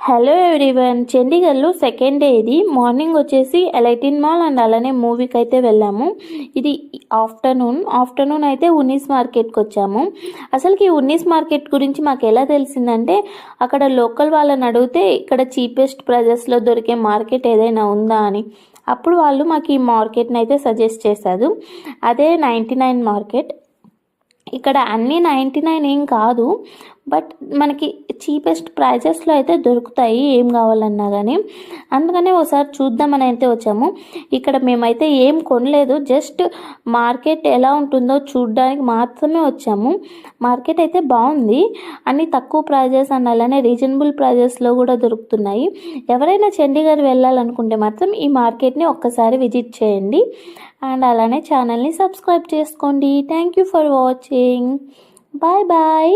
Hello everyone, చండీగఢ్లో second day. ఇది morning వచ్చేసి ఎలైటిన్ మాల్ అండ్ అలానే మూవీకి అయితే వెళ్ళాము. ఇది ఆఫ్టర్నూన్ అయితే ఉన్నీస్ మార్కెట్కి వచ్చాము. అసలుకి ఈ ఉన్నీస్ మార్కెట్ గురించి మాకు ఎలా తెలిసిందంటే, అక్కడ లోకల్ వాళ్ళని అడిగితే ఇక్కడ చీపెస్ట్ ప్రైజెస్లో దొరికే మార్కెట్ ఏదైనా ఉందా అని. అప్పుడు వాళ్ళు మాకు ఈ మార్కెట్ని అయితే సజెస్ట్ చేశారు. అదే 99 మార్కెట్. ఇక్కడ అన్నీ 99 ఏం కాదు, బట్ మనకి చీపెస్ట్ ప్రైజెస్లో అయితే దొరుకుతాయి ఏం కావాలన్నా కానీ. అందుకనే ఒకసారి చూద్దామని అయితే వచ్చాము. ఇక్కడ మేమైతే ఏం కొనలేదు, జస్ట్ మార్కెట్ ఎలా ఉంటుందో చూడడానికి మాత్రమే వచ్చాము. మార్కెట్ అయితే బాగుంది, అన్నీ తక్కువ ప్రైజెస్ అండ్ అలానే రీజనబుల్ ప్రైజెస్లో కూడా దొరుకుతున్నాయి. ఎవరైనా చండీగఢ్ వెళ్ళాలనుకుంటే మాత్రం ఈ మార్కెట్ని ఒక్కసారి విజిట్ చేయండి అండ్ అలానే ఛానల్ని సబ్స్క్రైబ్ చేసుకోండి. Thank you for watching. Bye bye.